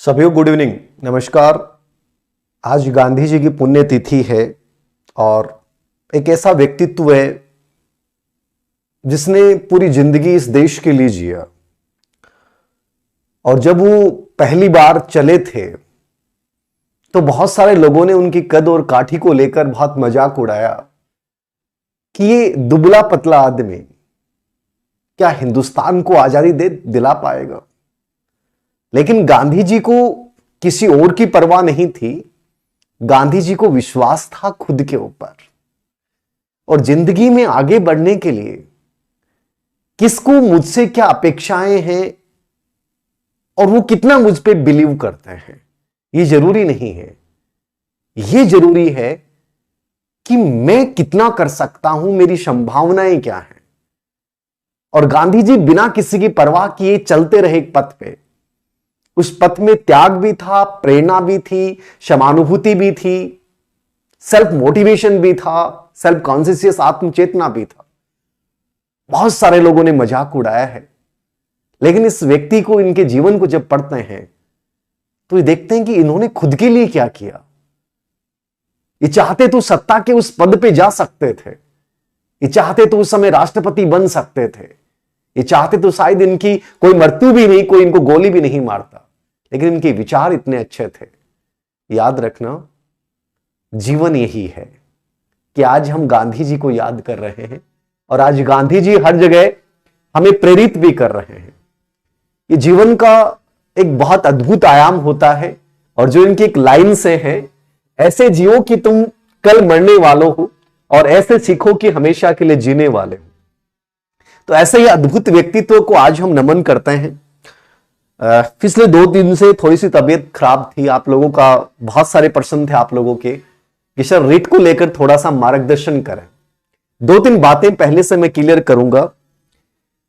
सभी को good evening, नमस्कार। आज गांधी जी की पुण्यतिथि है और एक ऐसा व्यक्तित्व है जिसने पूरी जिंदगी इस देश के लिए जिया। और जब वो पहली बार चले थे तो बहुत सारे लोगों ने उनकी कद और काठी को लेकर बहुत मजाक उड़ाया कि ये दुबला पतला आदमी क्या हिंदुस्तान को आजादी दिला पाएगा। लेकिन गांधी जी को किसी और की परवाह नहीं थी। गांधी जी को विश्वास था खुद के ऊपर और जिंदगी में आगे बढ़ने के लिए किसको मुझसे क्या अपेक्षाएं हैं और वो कितना मुझ पे बिलीव करते हैं ये जरूरी नहीं है। ये जरूरी है कि मैं कितना कर सकता हूं, मेरी संभावनाएं क्या हैं। और गांधी जी बिना किसी की परवाह किए चलते रहे एक पथ पे। उस पथ में त्याग भी था, प्रेरणा भी थी, समानुभूति भी थी, सेल्फ मोटिवेशन भी था, सेल्फ कॉन्शियस आत्मचेतना भी था। बहुत सारे लोगों ने मजाक उड़ाया है, लेकिन इस व्यक्ति को, इनके जीवन को जब पढ़ते हैं तो ये देखते हैं कि इन्होंने खुद के लिए क्या किया। ये चाहते तो सत्ता के उस पद पे जा सकते थे, ये चाहते तो उस समय राष्ट्रपति बन सकते थे, ये चाहते तो शायद इनकी कोई मृत्यु भी नहीं, कोई इनको गोली भी नहीं मारता, लेकिन इनके विचार इतने अच्छे थे। याद रखना, जीवन यही है कि आज हम गांधी जी को याद कर रहे हैं और आज गांधी जी हर जगह हमें प्रेरित भी कर रहे हैं। ये जीवन का एक बहुत अद्भुत आयाम होता है और जो इनकी एक लाइन से है, ऐसे जियो कि तुम कल मरने वालों हो और ऐसे सीखो कि हमेशा के लिए जीने वाले हो। तो ऐसे ही अद्भुत व्यक्तित्व को आज हम नमन करते हैं। पिछले 2 दिन से थोड़ी सी तबीयत खराब थी। आप लोगों का बहुत सारे प्रश्न थे आप लोगों के कि सर रिट को लेकर थोड़ा सा मार्गदर्शन करें। 2-3 बातें पहले से मैं क्लियर करूंगा।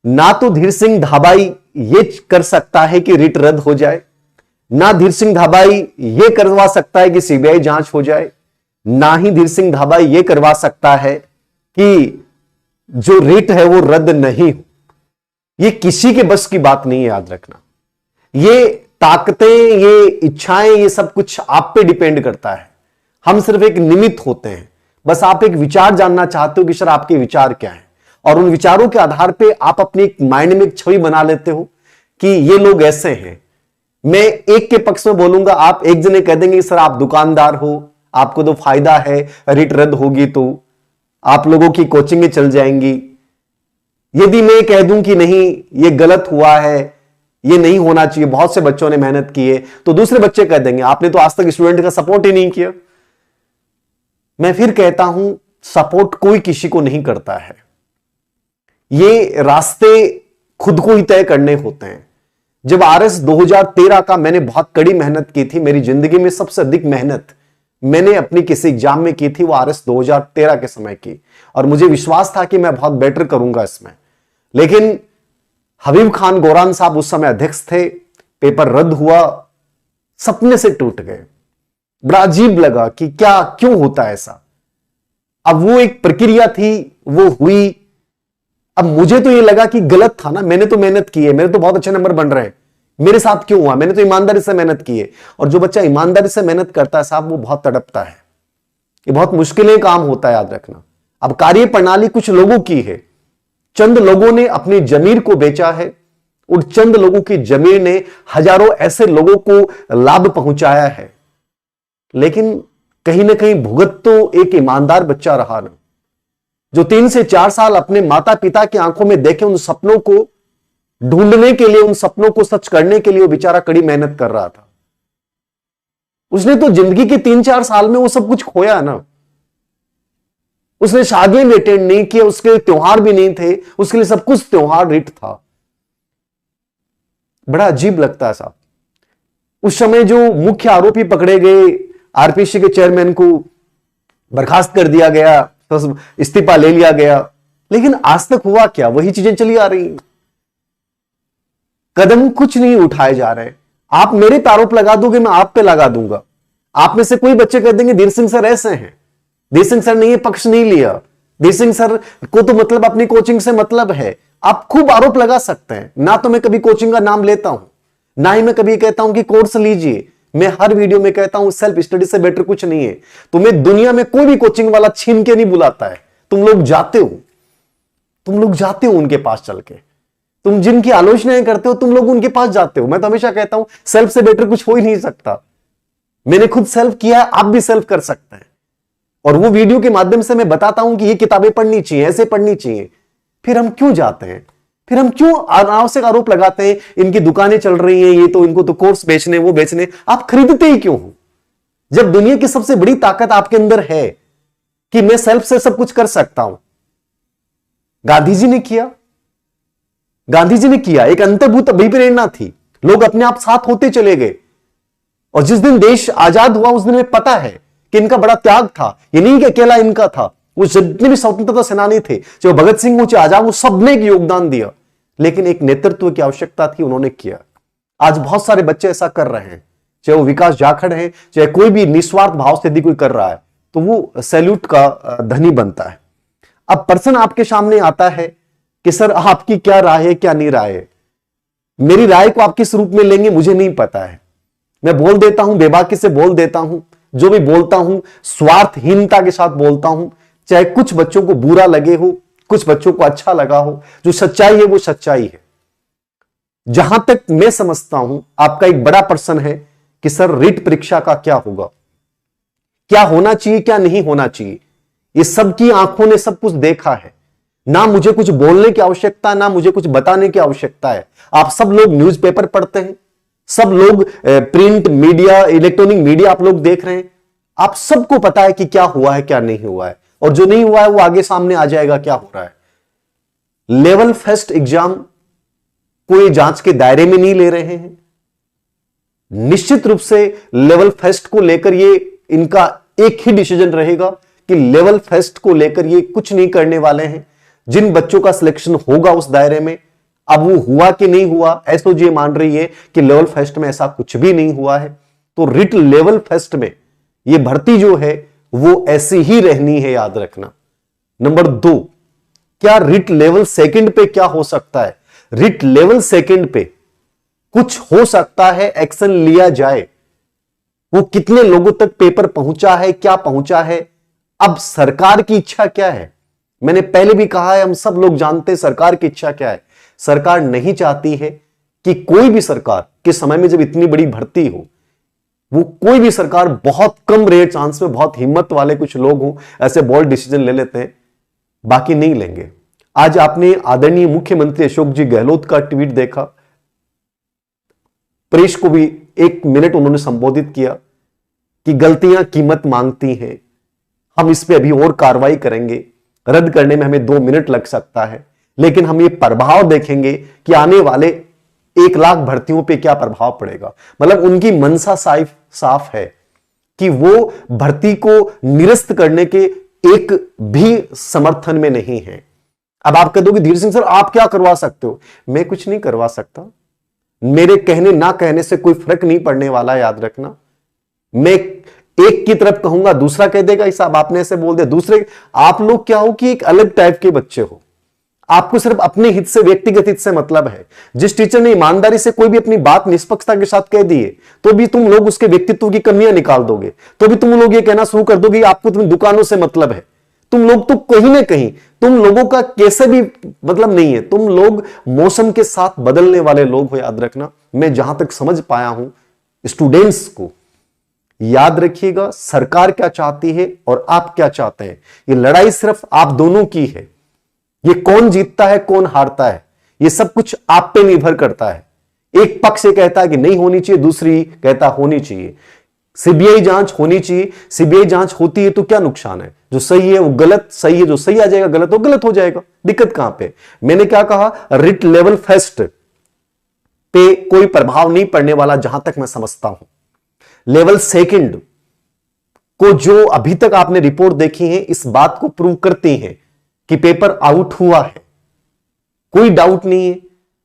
ना तो धीर सिंह धाबाई ये कर सकता है कि रिट रद्द हो जाए, ना धीर सिंह धाबाई ये करवा सकता है कि सीबीआई जांच हो जाए, ना ही धीर सिंह धाबाई ये करवा सकता है कि जो रिट है वो रद्द नहीं हो। ये किसी के बस की बात नहीं है, याद रखना। ये ताकतें, ये इच्छाएं, ये सब कुछ आप पे डिपेंड करता है। हम सिर्फ एक निमित्त होते हैं। बस आप एक विचार जानना चाहते हो कि सर आपके विचार क्या हैं, और उन विचारों के आधार पे आप अपनी एक माइंड में एक छवि बना लेते हो कि ये लोग ऐसे हैं। मैं एक के पक्ष में बोलूंगा, आप एक जने कह देंगे सर आप दुकानदार हो, आपको तो फायदा है, रिट रद्द होगी तो आप लोगों की कोचिंगें चल जाएंगी। यदि मैं कह दूं कि नहीं ये गलत हुआ है, ये नहीं होना चाहिए, बहुत से बच्चों ने मेहनत की है, तो दूसरे बच्चे कह देंगे आपने तो आज तक स्टूडेंट का सपोर्ट ही नहीं किया। मैं फिर कहता हूं, सपोर्ट कोई किसी को नहीं करता है। ये रास्ते खुद को ही तय करने होते हैं। जब आरएस 2013 का मैंने बहुत कड़ी मेहनत की थी, मेरी जिंदगी में सबसे अधिक मेहनत मैंने अपनी किसी एग्जाम में की थी, वो आरएस 2013 के समय की, और मुझे विश्वास था कि मैं बहुत बेटर करूंगा इसमें। लेकिन हबीब खान गोरान साहब उस समय अध्यक्ष थे, पेपर रद्द हुआ, सपने से टूट गए। बड़ा अजीब लगा कि क्या, क्यों होता है ऐसा। अब वो एक प्रक्रिया थी, वो हुई। अब मुझे तो ये लगा कि गलत था ना, मैंने तो मेहनत की है, मेरे तो बहुत अच्छे नंबर बन रहे हैं, मेरे साथ क्यों हुआ, मैंने तो ईमानदारी से मेहनत की है। और जो बच्चा ईमानदारी से मेहनत करता है साहब, वो बहुत तड़पता है। ये बहुत मुश्किलें काम होता है, याद रखना। अब कार्य प्रणाली कुछ लोगों की है, चंद लोगों ने अपनी जमीर को बेचा है, उन चंद लोगों की जमीर ने हजारों ऐसे लोगों को लाभ पहुंचाया है। लेकिन कहीं ना कहीं भुगत तो एक ईमानदार बच्चा रहा ना, जो 3 से 4 साल अपने माता पिता की आंखों में देखे उन सपनों को ढूंढने के लिए, उन सपनों को सच करने के लिए वो बेचारा कड़ी मेहनत कर रहा था। उसने तो जिंदगी के 3-4 साल में वो सब कुछ खोया ना। उसने शादियां भी अटेंड नहीं किया, उसके त्योहार भी नहीं थे, उसके लिए सब कुछ त्योहार रिट था। बड़ा अजीब लगता है साहब। उस समय जो मुख्य आरोपी पकड़े गए, आरपीसी के चेयरमैन को बर्खास्त कर दिया गया, तो इस्तीफा ले लिया गया, लेकिन आज तक हुआ क्या, वही चीजें चली आ रही। कदम कुछ नहीं उठाए जा रहे। आप मेरे पे आरोप लगा दोगे, मैं आप पे लगा दूंगा। आप में से कोई बच्चे कह देंगे धीर सिंह सर ऐसे हैं, धीर सिंह सर ने ये पक्ष नहीं लिया, धीर सिंह सर को तो मतलब अपनी कोचिंग से मतलब है। आप खूब आरोप लगा सकते हैं ना, तो मैं कभी कोचिंग का नाम लेता हूं, ना ही मैं कभी कहता हूं कि कोर्स लीजिए। मैं हर वीडियो में कहता हूं सेल्फ स्टडी से बेटर कुछ नहीं है। तुम्हें दुनिया में कोई भी कोचिंग वाला छीन के नहीं बुलाता है, तुम लोग जाते हो, तुम लोग जाते हो उनके पास चल के। तुम जिनकी आलोचनाएं करते हो तुम लोग उनके पास जाते हो। मैं तो हमेशा कहता हूं सेल्फ से बेटर कुछ हो ही नहीं सकता। मैंने खुद सेल्फ किया है, आप भी सेल्फ कर सकते हैं। और वो वीडियो के माध्यम से मैं बताता हूं कि ये किताबें पढ़नी चाहिए, ऐसे पढ़नी चाहिए। फिर हम क्यों जाते हैं? फिर हम क्यों अनावश्यक आरोप लगाते हैं इनकी दुकानें चल रही हैं, ये तो इनको तो कोर्स बेचने वो बेचने। आप खरीदते ही क्यों हो जब दुनिया की सबसे बड़ी ताकत आपके अंदर है कि मैं सेल्फ से सब कुछ कर सकता हूं। गांधी जी ने किया, गांधी जी ने किया, एक अंतर्भूत अभिप्रेरणा थी, लोग अपने आप साथ होते चले गए। और जिस दिन देश आजाद हुआ उस दिन में पता है कि इनका बड़ा त्याग था। ये नहीं कि अकेला इनका था, वो जितने भी स्वतंत्रता सेनानी थे, चाहे भगत सिंह हो चाहे आजाद, वो सबने एक योगदान दिया। लेकिन एक नेतृत्व की आवश्यकता थी, उन्होंने किया। आज बहुत सारे बच्चे ऐसा कर रहे हैं, चाहे वो विकास जाखड़ है, चाहे कोई भी निस्वार्थ भाव से यदि कोई कर रहा है तो वो सैल्यूट का धनी बनता है। अब पर्सन आपके सामने आता है कि सर आपकी क्या राय है, क्या नहीं राय है। मेरी राय को आप किस रूप में लेंगे मुझे नहीं पता है। मैं बोल देता हूं, बेबाकी से बोल देता हूं, जो भी बोलता हूं स्वार्थहीनता के साथ बोलता हूं, चाहे कुछ बच्चों को बुरा लगे हो, कुछ बच्चों को अच्छा लगा हो। जो सच्चाई है वो सच्चाई है। जहां तक मैं समझता हूं आपका एक बड़ा प्रश्न है कि सर रीट परीक्षा का क्या होगा, क्या होना चाहिए, क्या नहीं होना चाहिए। ये सबकी आंखों ने सब कुछ देखा है। ना मुझे कुछ बोलने की आवश्यकता, ना मुझे कुछ बताने की आवश्यकता है। आप सब लोग न्यूज़पेपर पढ़ते हैं, सब लोग प्रिंट मीडिया, इलेक्ट्रॉनिक मीडिया आप लोग देख रहे हैं। आप सबको पता है कि क्या हुआ है, क्या नहीं हुआ है, और जो नहीं हुआ है वो आगे सामने आ जाएगा क्या हो रहा है। लेवल फर्स्ट एग्जाम कोई जांच के दायरे में नहीं ले रहे हैं। निश्चित रूप से लेवल फर्स्ट को लेकर ये इनका एक ही डिसीजन रहेगा कि लेवल फर्स्ट को लेकर ये कुछ नहीं करने वाले हैं। जिन बच्चों का सिलेक्शन होगा उस दायरे में, अब वो हुआ कि नहीं हुआ, एसओजी मान रही है कि लेवल फर्स्ट में ऐसा कुछ भी नहीं हुआ है। तो रिट लेवल फर्स्ट में ये भर्ती जो है वो ऐसी ही रहनी है, याद रखना। नंबर 2, क्या रिट लेवल सेकंड पे क्या हो सकता है? रिट लेवल सेकंड पे कुछ हो सकता है, एक्शन लिया जाए। वो कितने लोगों तक पेपर पहुंचा है, क्या पहुंचा है, अब सरकार की इच्छा क्या है। मैंने पहले भी कहा है, हम सब लोग जानते हैं सरकार की इच्छा क्या है। सरकार नहीं चाहती है कि कोई भी सरकार के समय में जब इतनी बड़ी भर्ती हो, वो कोई भी सरकार बहुत कम रेयर चांस में, बहुत हिम्मत वाले कुछ लोग हों, ऐसे बोल्ड डिसीजन ले लेते हैं, बाकी नहीं लेंगे। आज आपने आदरणीय मुख्यमंत्री अशोक जी गहलोत का ट्वीट देखा, प्रेस को भी 1 मिनट उन्होंने संबोधित किया कि गलतियां कीमत मांगती हैं, हम इस पे अभी और कार्रवाई करेंगे, रद्द करने में हमें 2 मिनट लग सकता है, लेकिन हम ये प्रभाव देखेंगे कि आने वाले 1 लाख भर्तियों पे क्या प्रभाव पड़ेगा। मतलब उनकी मंशा साफ है कि वो भर्ती को निरस्त करने के एक भी समर्थन में नहीं है। अब आप कह दोगे धीर सिंह सर आप क्या करवा सकते हो? मैं कुछ नहीं करवा सकता। मेरे कहने ना कहने से कोई फर्क नहीं पड़ने वाला, याद रखना। मैं एक की तरफ कहूंगा, दूसरा कह देगा साहब आपने ऐसे बोल दिया। दूसरे, आप लोग क्या हो कि एक अलग टाइप के बच्चे हो, आपको सिर्फ अपने हित से, व्यक्तिगत हित से मतलब है। जिस टीचर ने ईमानदारी से कोई भी अपनी बात निष्पक्षता के साथ कह दी है, तो भी तुम लोग उसके व्यक्तित्व की कमियां निकाल दोगे, तो भी तुम लोग ये कहना शुरू कर दोगे आपको तुम दुकानों से मतलब है। तुम लोग तो कहीं ना कहीं तुम लोगों का कैसे भी मतलब नहीं है, तुम लोग मौसम के साथ बदलने वाले लोग हो, याद रखना। मैं जहां तक समझ पाया हूं स्टूडेंट्स को, याद रखिएगा सरकार क्या चाहती है और आप क्या चाहते हैं। ये लड़ाई सिर्फ आप दोनों की है। ये कौन जीतता है कौन हारता है ये सब कुछ आप पे निर्भर करता है। एक पक्ष ये कहता है कि नहीं होनी चाहिए, दूसरी कहता होनी चाहिए। सीबीआई जांच होनी चाहिए। सीबीआई जांच होती है तो क्या नुकसान है? जो सही है वो गलत, सही है जो सही आ जाएगा, गलत हो गलत हो जाएगा। दिक्कत कहां पे? मैंने क्या कहा, रिट लेवल फर्स्ट पे कोई प्रभाव नहीं पड़ने वाला जहां तक मैं समझता हूं। लेवल सेकंड को जो अभी तक आपने रिपोर्ट देखी है इस बात को प्रूव करती है कि पेपर आउट हुआ है, कोई डाउट नहीं है।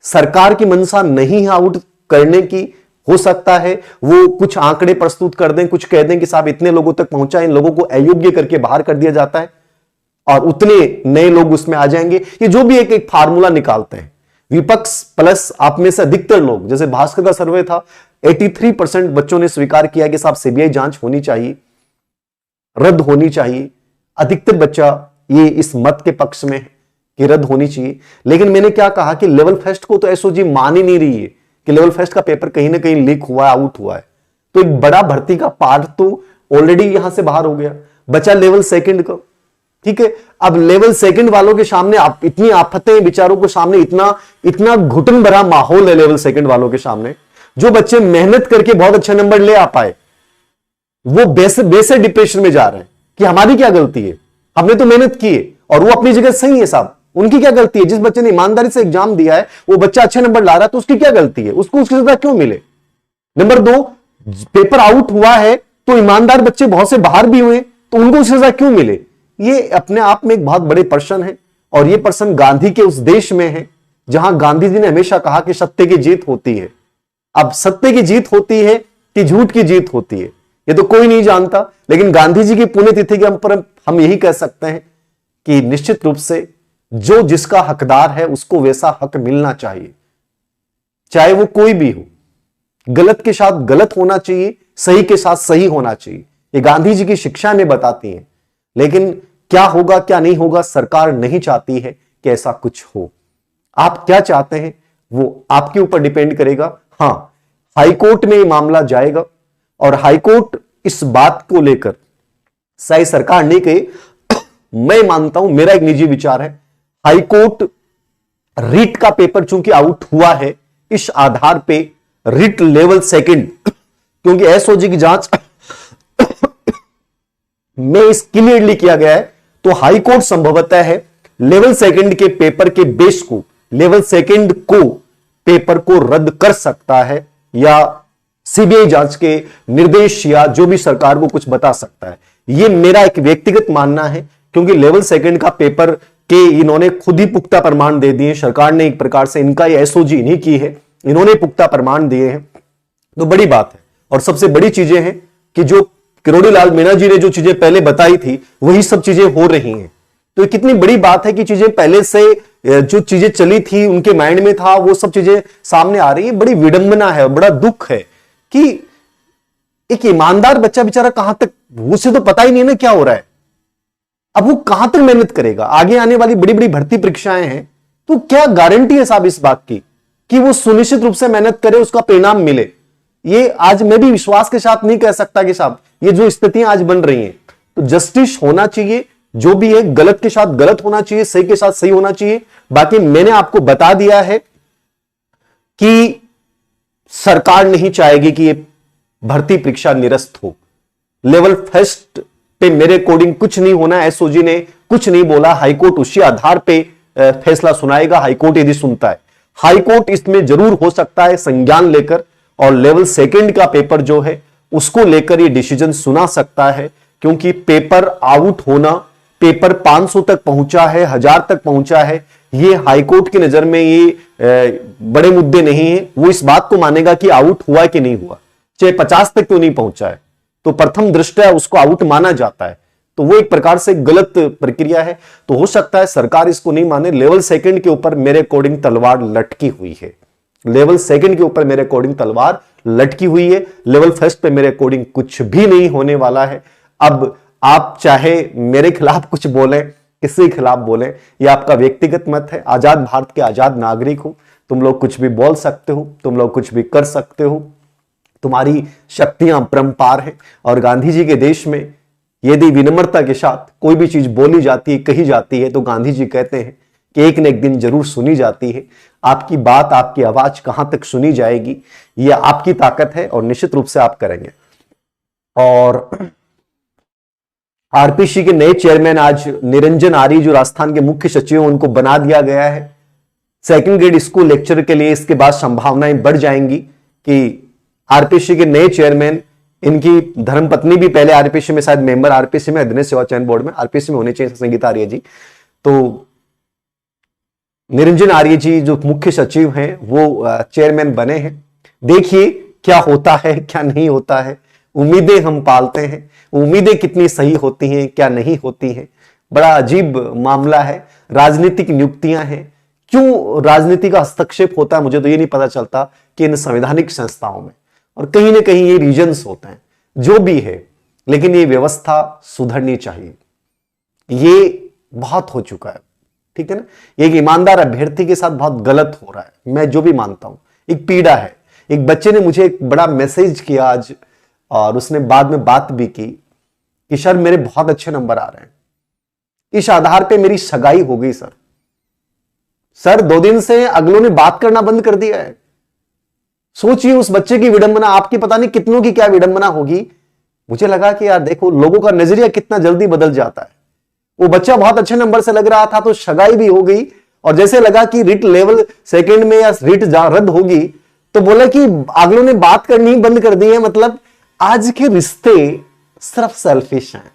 सरकार की मंशा नहीं है आउट करने की। हो सकता है वो कुछ आंकड़े प्रस्तुत कर दें, कुछ कह दें कि साहब इतने लोगों तक पहुंचा, इन लोगों को अयोग्य करके बाहर कर दिया जाता है और उतने नए लोग उसमें आ जाएंगे। ये जो भी एक फार्मूला निकालते हैं, विपक्ष प्लस आप में से अधिकतर लोग, जैसे भास्कर का सर्वे था, 83% बच्चों ने स्वीकार किया कि साहब सीबीआई जांच होनी चाहिए, रद्द होनी चाहिए। अधिकतर बच्चा ये इस मत के पक्ष में है कि रद्द होनी चाहिए। लेकिन मैंने क्या कहा कि लेवल फर्स्ट को तो एसओजी मान ही नहीं रही है कि लेवल फर्स्ट का पेपर कहीं ना कहीं लीक हुआ है, आउट हुआ है। तो एक बड़ा भर्ती का पार्ट तो ऑलरेडी यहां से बाहर हो गया, बचा लेवल सेकंड का। ठीक है, अब लेवल सेकंड वालों के सामने इतनी आफतें, बेचारों को सामने इतना घुटन भरा माहौल है लेवल सेकंड वालों के सामने। जो बच्चे मेहनत करके बहुत अच्छे नंबर ले आ पाए, वो बेसे डिप्रेशन में जा रहे हैं कि हमारी क्या गलती है, हमने तो मेहनत की है और वो अपनी जगह सही है साहब, उनकी क्या गलती है? जिस बच्चे ने ईमानदारी से एग्जाम दिया है वो बच्चा अच्छे नंबर ला रहा है, तो उसकी क्या गलती है? उसको उसकी सजा क्यों मिले? नंबर 2, पेपर आउट हुआ है तो ईमानदार बच्चे बहुत से बाहर भी हुए, तो उनको सजा क्यों मिले? ये अपने आप में एक बहुत बड़े प्रश्न है। और ये प्रश्न गांधी के उस देश में है जहां गांधी जी ने हमेशा कहा कि सत्य की जीत होती है। अब सत्य की जीत होती है कि झूठ की जीत होती है, ये तो कोई नहीं जानता। लेकिन गांधी जी की पुण्यतिथि के पर हम यही कह सकते हैं कि निश्चित रूप से जो जिसका हकदार है उसको वैसा हक मिलना चाहिए, चाहे वो कोई भी हो। गलत के साथ गलत होना चाहिए, सही के साथ सही होना चाहिए। ये गांधी जी की शिक्षा में बताती हैं। लेकिन क्या होगा क्या नहीं होगा, सरकार नहीं चाहती है कि ऐसा कुछ हो। आप क्या चाहते हैं वो आपके ऊपर डिपेंड करेगा। हां, हाईकोर्ट में ये मामला जाएगा और हाईकोर्ट इस बात को लेकर, शायद सरकार नहीं कहे, मैं मानता हूं, मेरा एक निजी विचार है, हाईकोर्ट रिट का पेपर चूंकि आउट हुआ है, इस आधार पे रिट लेवल सेकंड, क्योंकि एसओजी की जांच में इस क्लियरली किया गया है, तो हाईकोर्ट संभवतः है लेवल सेकंड के पेपर के बेस को, लेवल सेकंड को पेपर को रद्द कर सकता है, या सीबीआई जांच के निर्देश या जो भी सरकार को कुछ बता सकता है। यह मेरा एक व्यक्तिगत मानना है, क्योंकि लेवल सेकंड का पेपर के इन्होंने खुद ही पुख्ता प्रमाण दे दिए, सरकार ने एक प्रकार से, इनका ये एसओजी नहीं की है, इन्होंने पुख्ता प्रमाण दिए हैं, तो बड़ी बात है। और सबसे बड़ी चीजें हैं कि जो किरोड़ीलाल मीणा जी ने जो चीजें पहले बताई थी वही सब चीजें हो रही हैं। तो कितनी बड़ी बात है कि चीजें पहले से जो चीजें चली थी उनके माइंड में था वो सब चीजें सामने आ रही है। बड़ी विडंबना है और बड़ा दुख है कि एक ईमानदार बच्चा बेचारा कहां तक, उसे तो पता ही नहीं ना क्या हो रहा है, अब वो कहां तक मेहनत करेगा। आगे आने वाली बड़ी बड़ी भर्ती परीक्षाएं हैं, तो क्या गारंटी है साहब इस बात की कि वो सुनिश्चित रूप से मेहनत करे, उसका परिणाम मिले? ये आज मैं भी विश्वास के साथ नहीं कह सकता कि साहब ये जो स्थितियां आज बन रही हैं, तो जस्टिस होना चाहिए, जो भी है गलत के साथ गलत होना चाहिए, सही के साथ सही होना चाहिए। बाकी मैंने आपको बता दिया है कि सरकार नहीं चाहेगी कि ये भर्ती परीक्षा निरस्त हो। लेवल फर्स्ट पे मेरे अकॉर्डिंग कुछ नहीं होना, एसओजी ने कुछ नहीं बोला, हाईकोर्ट उसी आधार पे फैसला सुनाएगा। हाईकोर्ट यदि सुनता है, हाईकोर्ट इसमें जरूर हो सकता है संज्ञान लेकर, और लेवल सेकंड का पेपर जो है उसको लेकर ये डिसीजन सुना सकता है, क्योंकि पेपर आउट होना, पेपर 500 तक पहुंचा है, 1000 तक पहुंचा है, ये हाईकोर्ट की नजर में ये बड़े मुद्दे नहीं है। वो इस बात को मानेगा कि आउट हुआ कि नहीं हुआ, चाहे 50 तक क्यों नहीं पहुंचा है, तो प्रथम दृष्टया उसको आउट माना जाता है। तो वो एक प्रकार से गलत प्रक्रिया है। तो हो सकता है सरकार इसको नहीं माने। लेवल सेकंड के ऊपर मेरे अकॉर्डिंग तलवार लटकी हुई है, लेवल सेकंड के ऊपर मेरे अकॉर्डिंग तलवार लटकी हुई है। लेवल फर्स्ट पे मेरे अकॉर्डिंग कुछ भी नहीं होने वाला है। अब आप चाहे मेरे खिलाफ कुछ बोलें, किसी के खिलाफ बोलें, ये आपका व्यक्तिगत मत है। आजाद भारत के आजाद नागरिक हो, तुम लोग कुछ भी बोल सकते हो, तुम लोग कुछ भी कर सकते हो, तुम्हारी शक्तियां परंपार हैं। और गांधी जी के देश में यदि विनम्रता के साथ कोई भी चीज बोली जाती है, कही जाती है, तो गांधी जी कहते हैं कि एक न एक दिन जरूर सुनी जाती है। आपकी बात, आपकी आवाज कहां तक सुनी जाएगी, यह आपकी ताकत है और निश्चित रूप से आप करेंगे। और आरपीसी के नए चेयरमैन आज निरंजन आर्य, जो राजस्थान के मुख्य सचिव, उनको बना दिया गया है सेकंड ग्रेड स्कूल लेक्चर के लिए। इसके बाद संभावनाएं बढ़ जाएंगी कि आरपीसी के नए चेयरमैन, इनकी धर्मपत्नी भी पहले आरपीसी में शायद मेंबर, आरपीसी में अधीनस्थ सेवा चयन बोर्ड में, आरपीसी में होने चाहिए संगीता आर्य जी। तो निरंजन आर्य जी जो मुख्य सचिव हैं वो चेयरमैन बने हैं। देखिए क्या होता है क्या नहीं होता है। उम्मीदें हम पालते हैं, उम्मीदें कितनी सही होती हैं क्या नहीं होती हैं। बड़ा अजीब मामला है, राजनीतिक नियुक्तियां हैं, क्यों राजनीति का हस्तक्षेप होता है, मुझे तो ये नहीं पता चलता कि इन संवैधानिक संस्थाओं में, और कहीं ना कहीं ये रीजन्स होते हैं, जो भी है, लेकिन ये व्यवस्था सुधरनी चाहिए। ये बहुत हो चुका है, ठीक है ना। एक ईमानदार अभ्यर्थी के साथ बहुत गलत हो रहा है, मैं जो भी मानता हूं, एक पीड़ा है। एक बच्चे ने मुझे एक बड़ा मैसेज किया आज, और उसने बाद में बात भी की कि सर मेरे बहुत अच्छे नंबर आ रहे हैं, इस आधार पे मेरी सगाई हो गई सर। सर 2 दिन से अगलों ने बात करना बंद कर दिया है। सोचिए उस बच्चे की विडंबना, आपकी पता नहीं कितनों की क्या विडंबना होगी। मुझे लगा कि यार देखो लोगों का नजरिया कितना जल्दी बदल जाता है। वो बच्चा बहुत अच्छे नंबर से लग रहा था, तो सगाई भी हो गई, और जैसे लगा कि रिट लेवल सेकंड में या रिट रद्द होगी, तो बोला कि अगलों ने बात करनी बंद कर दी है। मतलब आज के रिश्ते सिर्फ सेल्फिश हैं,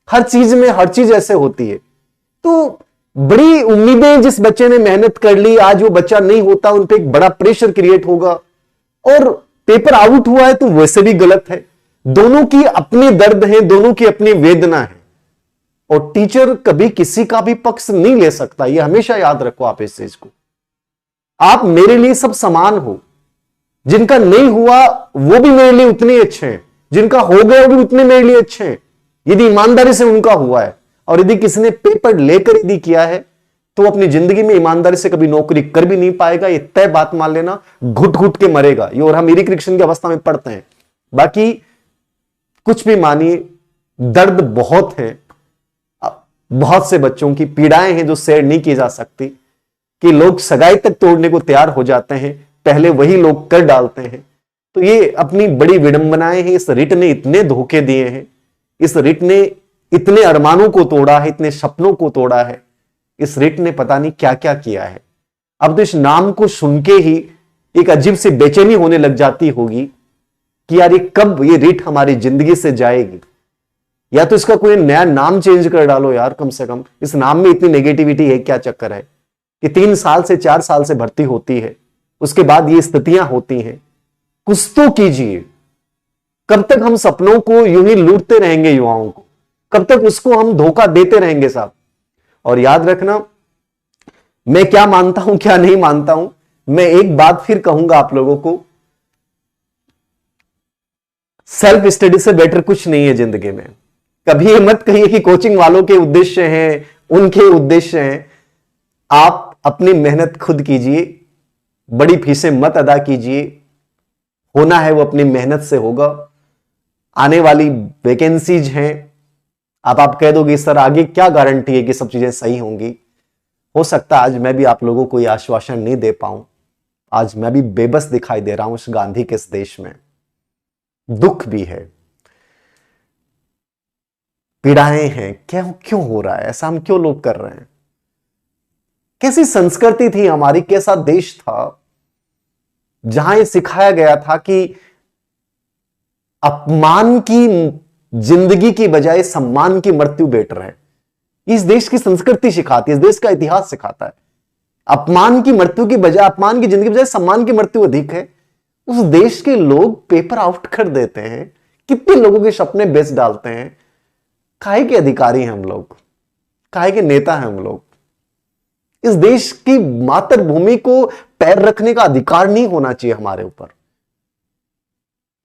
हर चीज में हर चीज ऐसे होती है। तो बड़ी उम्मीदें जिस बच्चे ने मेहनत कर ली, आज वो बच्चा नहीं होता, उन पे एक बड़ा प्रेशर क्रिएट होगा, और पेपर आउट हुआ है तो वैसे भी गलत है। दोनों की अपनी दर्द है, दोनों की अपनी वेदना है, और टीचर कभी किसी का भी पक्ष नहीं ले सकता। ये हमेशा याद रखो आप इस चीज को। आप मेरे लिए सब समान हो, जिनका नहीं हुआ वो भी मेरे लिए उतने अच्छे हैं, जिनका हो गया वो भी उतने मेरे लिए अच्छे हैं, यदि ईमानदारी से उनका हुआ है। और यदि किसी ने पेपर लेकर यदि किया है, तो अपनी जिंदगी में ईमानदारी से कभी नौकरी कर भी नहीं पाएगा, ये तय बात मान लेना, घुट घुट के मरेगा। ये और हम निरीक्षण की अवस्था में पढ़ते हैं। बाकी कुछ भी मानिए, दर्द बहुत है, बहुत से बच्चों की पीड़ाएं हैं जो शेयर नहीं की जा सकती, कि लोग सगाई तक तोड़ने को तैयार हो जाते हैं, पहले वही लोग कर डालते हैं। तो ये अपनी बड़ी विडंबनाएं हैं। इस रिट ने इतने धोखे दिए हैं, इस रिट ने इतने अरमानों को तोड़ा है, इतने सपनों को तोड़ा है। इस रिट ने पता नहीं क्या क्या किया है। अब तो इस नाम को सुन के ही एक अजीब सी बेचैनी होने लग जाती होगी कि यार ये कब ये रिट हमारी जिंदगी से जाएगी। या तो इसका कोई नया नाम चेंज कर डालो यार, कम से कम। इस नाम में इतनी नेगेटिविटी है, क्या चक्कर है कि 3 साल से 4 साल से भर्ती होती है, उसके बाद ये स्थितियां होती हैं। कुछ तो कीजिए। कब तक हम सपनों को यूं ही लूटते रहेंगे, युवाओं को कब तक उसको हम धोखा देते रहेंगे साहब। और याद रखना, मैं क्या मानता हूं क्या नहीं मानता हूं, मैं एक बात फिर कहूंगा आप लोगों को, सेल्फ स्टडी से बेटर कुछ नहीं है जिंदगी में। कभी ये मत कहिए कि कोचिंग वालों के उद्देश्य हैं, उनके उद्देश्य हैं। आप अपनी मेहनत खुद कीजिए, बड़ी फीसें मत अदा कीजिए। होना है वो अपनी मेहनत से होगा। आने वाली वैकेंसीज हैं, अब आप कह दोगे सर आगे क्या गारंटी है कि सब चीजें सही होंगी। हो सकता है आज मैं भी आप लोगों को यह आश्वासन नहीं दे पाऊं। आज मैं भी बेबस दिखाई दे रहा हूं इस गांधी के इस देश में। दुख भी है, पीड़ाएं हैं। क्यों हो रहा है ऐसा, हम क्यों लोग कर रहे हैं? कैसी संस्कृति थी हमारी, कैसा देश था जहां ये सिखाया गया था कि अपमान की जिंदगी की बजाय सम्मान की मृत्यु बेटर है। इस देश की संस्कृति सिखाती है, इस देश का इतिहास सिखाता है। अपमान की मृत्यु की बजाय, अपमान की जिंदगी की बजाय सम्मान की मृत्यु अधिक है। उस देश के लोग पेपर आउट कर देते हैं, कितने लोगों के सपने बेच डालते हैं। काहे के अधिकारी हैं हम लोग, काहे के नेता हैं हम लोग। इस देश की मातृभूमि को पैर रखने का अधिकार नहीं होना चाहिए हमारे ऊपर।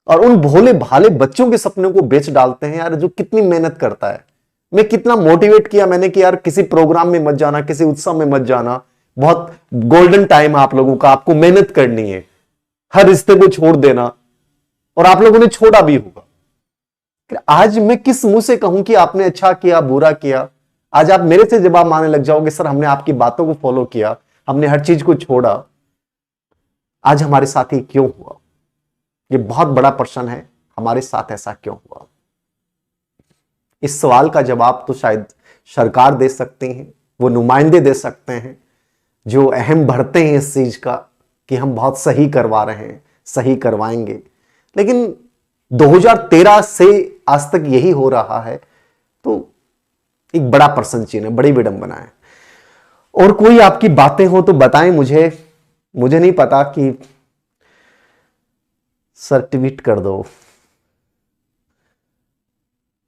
और उन भोले भाले बच्चों के सपनों को बेच डालते हैं यार, जो कितनी मेहनत करता है। मैं कितना मोटिवेट किया मैंने कि यार किसी प्रोग्राम में मत जाना, किसी उत्सव में मत जाना, बहुत गोल्डन टाइम है आप लोगों का, आपको मेहनत करनी है, हर रिश्ते को छोड़ देना। और आप लोगों ने छोड़ा भी होगा। आज मैं किस मुंह से कहूं कि आपने अच्छा किया बुरा किया? आज आप मेरे से जवाब मांगने लग जाओगे, सर हमने आपकी बातों को फॉलो किया, हमने हर चीज को छोड़ा, आज हमारे साथ ही क्यों हुआ? ये बहुत बड़ा प्रश्न है, हमारे साथ ऐसा क्यों हुआ? इस सवाल का जवाब तो शायद सरकार दे सकती है, वो नुमाइंदे दे सकते हैं जो अहम भरते हैं इस चीज का कि हम बहुत सही करवा रहे हैं, सही करवाएंगे। लेकिन 2013 से आज तक यही हो रहा है, तो एक बड़ा प्रश्न चिन्ह है, बड़ी विडंबना है। और कोई आपकी बातें हो तो बताएं मुझे नहीं पता कि सर ट्वीट कर दो।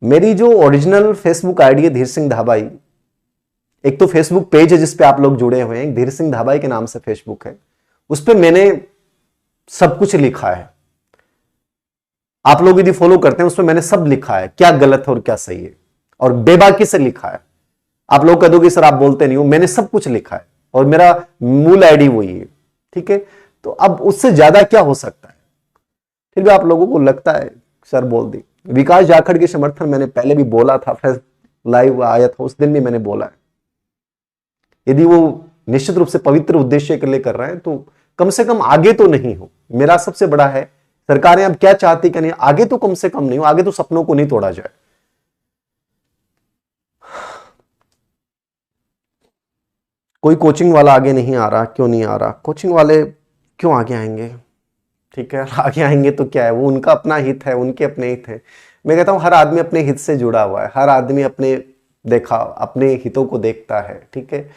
मेरी जो ओरिजिनल फेसबुक आईडी है धीर सिंह धाबाई, एक तो फेसबुक पेज है जिसपे आप लोग जुड़े हुए हैं, धीर सिंह धाबाई के नाम से फेसबुक है, उस पर मैंने सब कुछ लिखा है। आप लोग यदि फॉलो करते हैं, उसमें मैंने सब लिखा है, क्या गलत है और क्या सही है, और बेबाकी से लिखा है। आप लोग कह दोगे सर आप बोलते नहीं हो, मैंने सब कुछ लिखा है और मेरा मूल आईडी वही है, ठीक है। तो अब उससे ज्यादा क्या हो सकता है? फिर भी आप लोगों को लगता है सर बोल दी। विकास जाखड़ के समर्थन मैंने पहले भी बोला था, फिर लाइव आया था उस दिन भी मैंने बोला है, यदि वो निश्चित रूप से पवित्र उद्देश्य के लिए कर रहे हैं तो कम से कम आगे तो नहीं हो। मेरा सबसे बड़ा है, सरकारें अब क्या चाहती कि नहीं, आगे तो कम से कम नहीं हो, आगे तो सपनों को नहीं तोड़ा जाए। कोई कोचिंग वाला आगे नहीं आ रहा, क्यों नहीं आ रहा? कोचिंग वाले क्यों आगे आएंगे? ठीक है, आगे आएंगे तो क्या है, वो उनका अपना हित है, उनके अपने हित है। मैं कहता हूं हर आदमी अपने हित से जुड़ा हुआ है, हर आदमी अपने हितों को देखता है, ठीक है।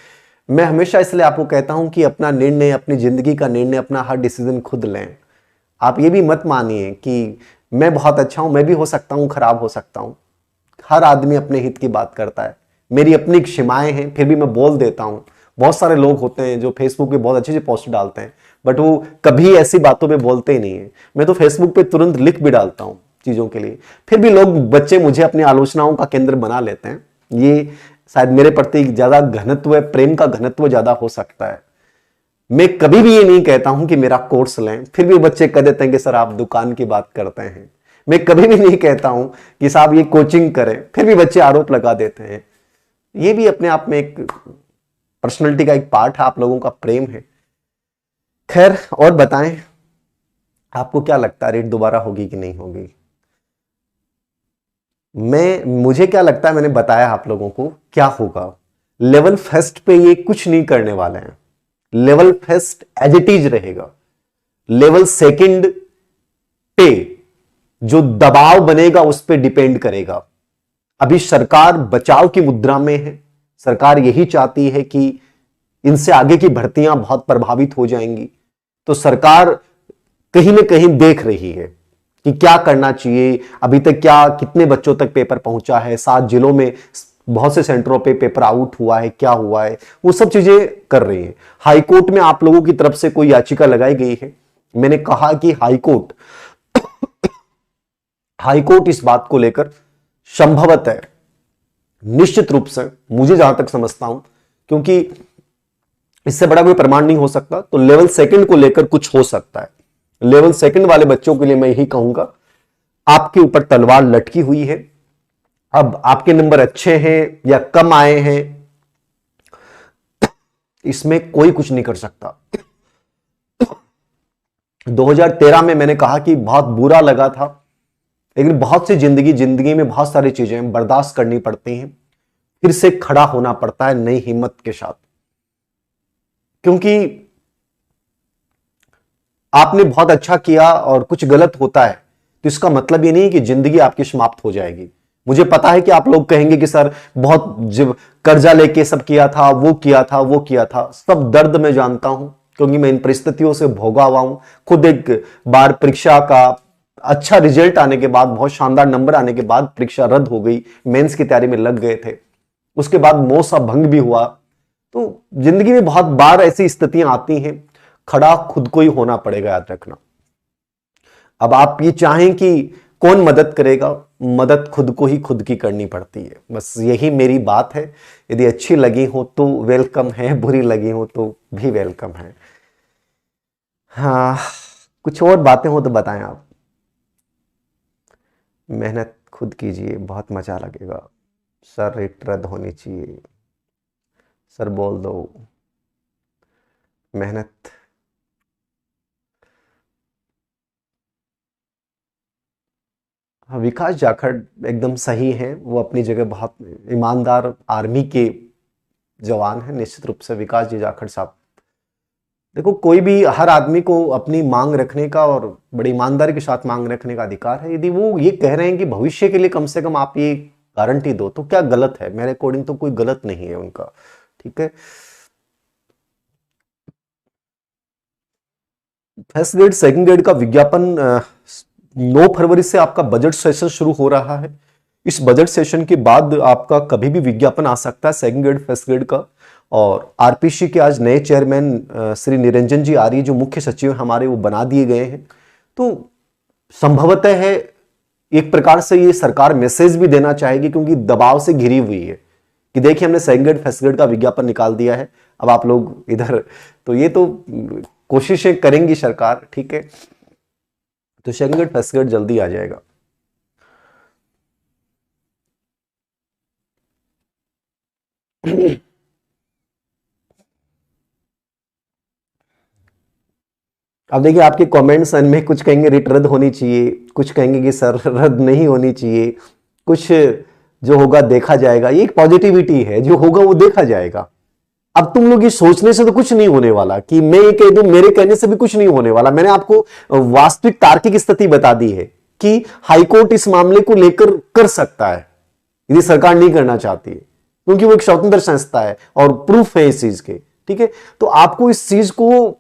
मैं हमेशा इसलिए आपको कहता हूं कि अपना निर्णय, अपनी जिंदगी का निर्णय, अपना हर डिसीजन खुद लें। आप ये भी मत मानिए कि मैं बहुत अच्छा हूं, मैं भी हो सकता हूं खराब हो सकता हूं। हर आदमी अपने हित की बात करता है, मेरी अपनी सीमाएं हैं, फिर भी मैं बोल देता हूं। बहुत सारे लोग होते हैं जो फेसबुक पे बहुत अच्छे से पोस्ट डालते हैं, बट वो कभी ऐसी बातों पे बोलते ही नहीं है। मैं तो फेसबुक पे तुरंत लिख भी डालता हूं चीजों के लिए, फिर भी लोग, बच्चे मुझे अपनी आलोचनाओं का केंद्र बना लेते हैं। ये शायद मेरे प्रति ज्यादा घनत्व है, प्रेम का घनत्व ज्यादा हो सकता है। मैं कभी भी ये नहीं कहता हूं कि मेरा कोर्स लें, फिर भी बच्चे कह देते हैं कि सर आप दुकान की बात करते हैं। मैं कभी भी नहीं कहता हूं कि साहब ये कोचिंग करें, फिर भी बच्चे आरोप लगा देते हैं। ये भी अपने आप में एक पर्सनैलिटी का एक पार्ट है, आप लोगों का प्रेम है। खैर, और बताएं, आपको क्या लगता है रेट दोबारा होगी कि नहीं होगी? मुझे क्या लगता है, मैंने बताया आप लोगों को क्या होगा। लेवल फर्स्ट पे ये कुछ नहीं करने वाले हैं, level first as it is रहेगा। लेवल सेकंड पे जो दबाव बनेगा उस पे डिपेंड करेगा। अभी सरकार बचाव की मुद्रा में है, सरकार यही चाहती है कि इनसे आगे की भर्तियां बहुत प्रभावित हो जाएंगी, तो सरकार कहीं ना कहीं देख रही है कि क्या करना चाहिए। अभी तक कितने बच्चों तक पेपर पहुंचा है, 7 जिलों में बहुत से सेंटरों पे पेपर आउट हुआ है, क्या हुआ है, वो सब चीजें कर रही है। हाईकोर्ट में आप लोगों की तरफ से कोई याचिका लगाई गई है। मैंने कहा कि हाईकोर्ट इस बात को लेकर संभवतः है, निश्चित रूप से, मुझे जहां तक समझता हूं, क्योंकि इससे बड़ा कोई प्रमाण नहीं हो सकता, तो लेवल सेकंड को लेकर कुछ हो सकता है। लेवल सेकंड वाले बच्चों के लिए मैं यही कहूंगा, आपके ऊपर तलवार लटकी हुई है। अब आपके नंबर अच्छे हैं या कम आए हैं, इसमें कोई कुछ नहीं कर सकता। 2013 में मैंने कहा कि बहुत बुरा लगा था, लेकिन बहुत सी जिंदगी में बहुत सारी चीजें बर्दाश्त करनी पड़ती हैं, फिर से खड़ा होना पड़ता है नई हिम्मत के साथ। क्योंकि आपने बहुत अच्छा किया और कुछ गलत होता है तो इसका मतलब ये नहीं कि जिंदगी आपकी समाप्त हो जाएगी। मुझे पता है कि आप लोग कहेंगे कि सर बहुत जब कर्जा लेके सब किया था, वो किया था, वो किया था, सब दर्द मैं जानता हूं, क्योंकि मैं इन परिस्थितियों से भोगा हुआ हूं। खुद एक बार परीक्षा का अच्छा रिजल्ट आने के बाद, बहुत शानदार नंबर आने के बाद परीक्षा रद्द हो गई, मेंस की तैयारी में लग गए थे, उसके बाद मौसा भंग भी हुआ। तो जिंदगी में बहुत बार ऐसी स्थितियां आती हैं, खड़ा खुद को ही होना पड़ेगा, याद रखना। अब आप ये चाहें कि कौन मदद करेगा, मदद खुद को ही खुद की करनी पड़ती है, बस यही मेरी बात है। यदि अच्छी लगी हो तो वेलकम है, बुरी लगी हो तो भी वेलकम है। हाँ, कुछ और बातें हो तो बताएं आप। मेहनत खुद कीजिए, बहुत मजा लगेगा। सर रेट रद्द होनी चाहिए, सर बोल दो। मेहनत, हाँ, विकास जाखड़ एकदम सही है, वो अपनी जगह बहुत ईमानदार आर्मी के जवान है, निश्चित रूप से विकास जी जाखड़ साहब। देखो, कोई भी, हर आदमी को अपनी मांग रखने का और बड़ी ईमानदारी के साथ मांग रखने का अधिकार है। यदि वो ये कह रहे हैं कि भविष्य के लिए कम से कम आप ये गारंटी दो, तो क्या गलत है? मेरे अकॉर्डिंग तो कोई गलत नहीं है उनका, ठीक है। फर्स्ट ग्रेड सेकंड ग्रेड का विज्ञापन 9 फरवरी से आपका बजट सेशन शुरू हो रहा है। इस बजट सेशन के बाद आपका कभी भी विज्ञापन आ सकता है सेकंड ग्रेड फर्स्ट ग्रेड का। और आरपीसी के आज नए चेयरमैन श्री निरंजन जी आर्य जो मुख्य सचिव हमारे वो बना दिए गए हैं। तो संभवतः है एक प्रकार से ये सरकार मैसेज भी देना चाहेगी, क्योंकि दबाव से घिरी हुई है कि देखिए हमने सेकंड ग्रेड फर्स्ट ग्रेड का विज्ञापन निकाल दिया है, अब आप लोग इधर। तो ये तो कोशिशें करेंगी सरकार, ठीक है। तो सेकंड ग्रेड फर्स्ट ग्रेड जल्दी आ जाएगा। अब देखिए आपके कमेंट्स में कुछ कहेंगे रिट रद्द होनी चाहिए, कुछ कहेंगे कि सर रद्द नहीं होनी चाहिए, कुछ जो होगा देखा जाएगा। ये एक पॉजिटिविटी है, जो होगा वो देखा जाएगा। अब तुम लोग ये सोचने से तो कुछ नहीं होने वाला कि मैं ये कह दूं, मेरे कहने से भी कुछ नहीं होने वाला। मैंने आपको वास्तविक तार्किक स्थिति बता दी है कि हाईकोर्ट इस मामले को लेकर कर सकता है यदि सरकार नहीं करना चाहती है, क्योंकि वो एक स्वतंत्र संस्था है और प्रूफ है इस चीज के, ठीक है। तो आपको इस चीज को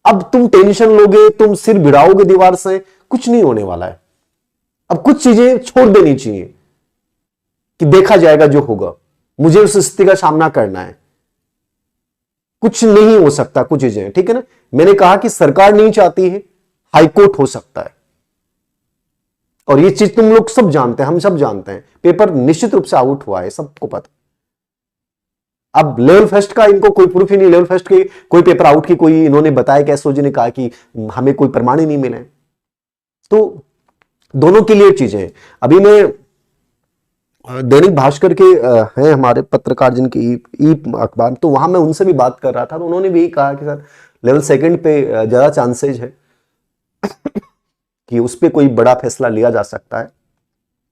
अब तुम टेंशन लोगे, तुम सिर भिड़ाओगे दीवार से, कुछ नहीं होने वाला है। अब कुछ चीजें छोड़ देनी चाहिए कि देखा जाएगा जो होगा, मुझे उस स्थिति का सामना करना है। कुछ नहीं हो सकता, कुछ चीजें, ठीक है ना। मैंने कहा कि सरकार नहीं चाहती है, हाईकोर्ट हो सकता है, और ये चीज तुम लोग सब जानते हैं, हम सब जानते हैं। पेपर निश्चित रूप से आउट हुआ है, सबको पता। अब लेवल फर्स्ट का इनको कोई प्रूफ ही नहीं, लेवल फर्स्ट के कोई पेपर आउट की कोई इन्होंने बताया कि एसओजी ने कहा कि हमें कोई प्रमाण ही नहीं मिले। तो दोनों के लिए चीजें हैं। अभी मैं दैनिक भास्कर के हैं हमारे पत्रकार जिनकी ई अखबार, तो वहां मैं उनसे भी बात कर रहा था, तो उन्होंने भी कहा कि सर लेवल सेकंड पे ज्यादा चांसेज है कि उस पर कोई बड़ा फैसला लिया जा सकता है।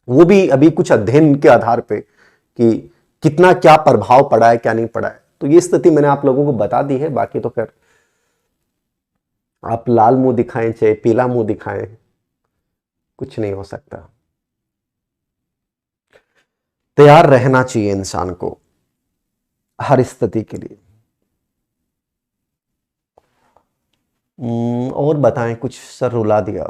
वो भी अभी कुछ अध्ययन के आधार पे कि कितना क्या प्रभाव पड़ा है क्या नहीं पड़ा है। तो ये स्थिति मैंने आप लोगों को बता दी है। बाकी तो फिर आप लाल मुंह दिखाएं चाहे पीला मुंह दिखाएं, कुछ नहीं हो सकता। तैयार रहना चाहिए इंसान को हर स्थिति के लिए। और बताएं कुछ, सर रुला दिया।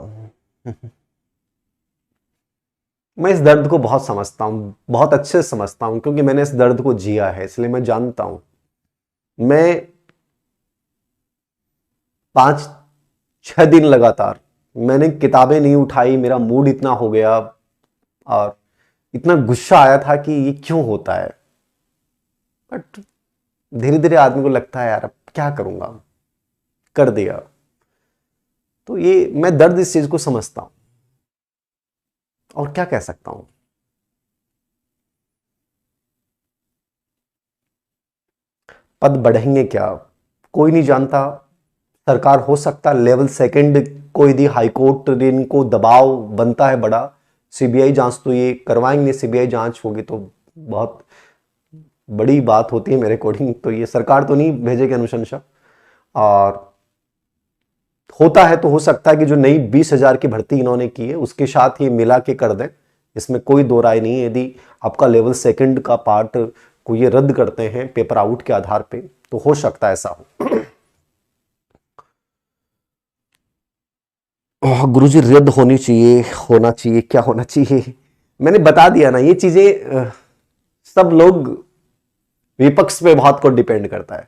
मैं इस दर्द को बहुत समझता हूं, बहुत अच्छे से समझता हूं, क्योंकि मैंने इस दर्द को जिया है, इसलिए मैं जानता हूं। मैं 5-6 दिन लगातार मैंने किताबें नहीं उठाई, मेरा मूड इतना हो गया और इतना गुस्सा आया था कि ये क्यों होता है। बट धीरे धीरे आदमी को लगता है यार अब क्या करूंगा, कर दिया। तो ये मैं दर्द इस चीज को समझता हूं, और क्या कह सकता हूं। पद बढ़ेंगे क्या कोई नहीं जानता। सरकार हो सकता लेवल सेकंड को यदि हाईकोर्ट इनको दबाव बनता है बड़ा, सीबीआई जांच तो ये करवाएंगे, सीबीआई जांच होगी तो बहुत बड़ी बात होती है मेरे अकॉर्डिंग। तो ये सरकार तो नहीं भेजेगी अनुशंसा, और होता है तो हो सकता है कि जो नई 20,000 की भर्ती इन्होंने की है उसके साथ ही मिला के कर दें, इसमें कोई दो राय नहीं है। यदि आपका लेवल सेकंड का पार्ट को ये रद्द करते हैं पेपर आउट के आधार पे, तो हो सकता है ऐसा हो। गुरुजी रद्द होनी चाहिए, होना चाहिए, क्या होना चाहिए, मैंने बता दिया ना। ये चीजें सब लोग विपक्ष पे बहुत को डिपेंड करता है।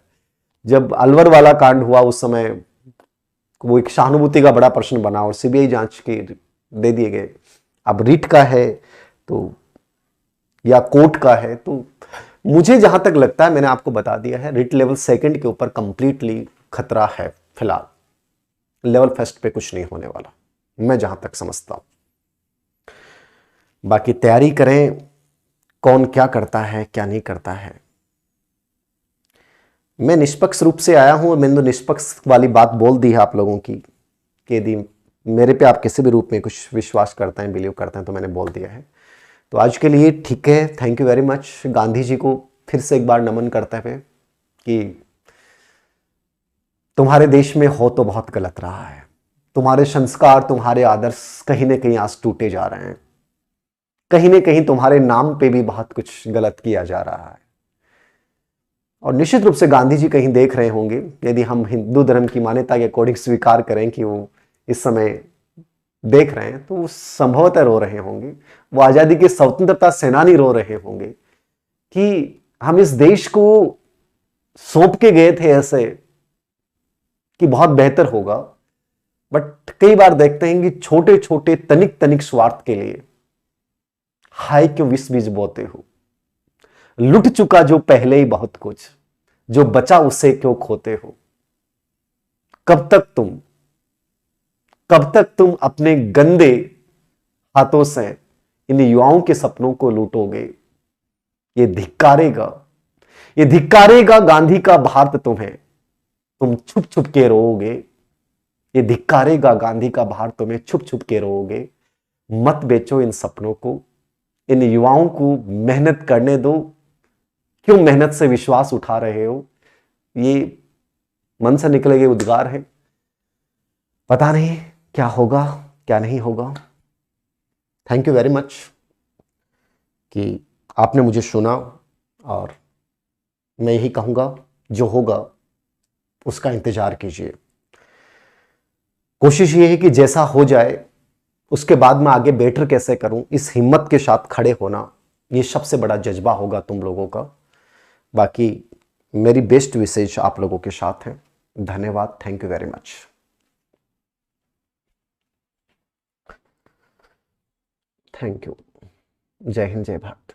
जब अलवर वाला कांड हुआ उस समय वो एक सहानुभूति का बड़ा प्रश्न बना और सीबीआई जांच के दे दिए गए। अब रिट का है तो या कोर्ट का है, तो मुझे जहां तक लगता है मैंने आपको बता दिया है, रिट लेवल सेकंड के ऊपर कंप्लीटली खतरा है फिलहाल। लेवल फर्स्ट पे कुछ नहीं होने वाला, मैं जहां तक समझता हूं। बाकी तैयारी करें, कौन क्या करता है क्या नहीं करता है। मैं निष्पक्ष रूप से आया हूं और मैंने तो निष्पक्ष वाली बात बोल दी है आप लोगों की कि यदि मेरे पे आप किसी भी रूप में कुछ विश्वास करते हैं, बिलीव करते हैं, तो मैंने बोल दिया है। तो आज के लिए ठीक है, thank you very much. Gandhi ji को फिर से एक बार नमन करते हुए कि तुम्हारे देश में हो तो बहुत गलत रहा है, तुम्हारे संस्कार तुम्हारे आदर्श कहीं ना कहीं आज टूटे जा रहे हैं, कहीं ना कहीं तुम्हारे नाम पे भी बहुत कुछ गलत किया जा रहा है। और निश्चित रूप से गांधी जी कहीं देख रहे होंगे, यदि हम हिंदू धर्म की मान्यता के अकॉर्डिंग स्वीकार करें कि वो इस समय देख रहे हैं तो वो संभवतः रो रहे होंगे, वो आजादी के स्वतंत्रता सेनानी रो रहे होंगे कि हम इस देश को सौंप के गए थे ऐसे कि बहुत बेहतर होगा, बट कई बार देखते हैं कि छोटे छोटे तनिक तनिक स्वार्थ के लिए हाय क्यों विष बीज बोते हो। लुट चुका जो पहले ही बहुत कुछ, जो बचा उसे क्यों खोते हो। कब तक तुम अपने गंदे हाथों से इन युवाओं के सपनों को लूटोगे। ये धिक्कारेगा गांधी का भारत तुम्हें, तुम छुप छुप के रोओगे। ये धिक्कारेगा गांधी का भारत तुम्हें, छुप छुप के रोओगे। मत बेचो इन सपनों को, इन युवाओं को मेहनत करने दो। क्यों मेहनत से विश्वास उठा रहे हो। ये मन से निकले गए उद्गार है, पता नहीं क्या होगा क्या नहीं होगा। थैंक यू वेरी मच कि आपने मुझे सुना, और मैं यही कहूंगा जो होगा उसका इंतजार कीजिए। कोशिश ये है कि जैसा हो जाए उसके बाद मैं आगे बेटर कैसे करूं, इस हिम्मत के साथ खड़े होना, ये सबसे बड़ा जज्बा होगा तुम लोगों का। बाकी मेरी बेस्ट विशेष आप लोगों के साथ है। धन्यवाद, thank you very much. Thank you. जय हिंद, जय भारत।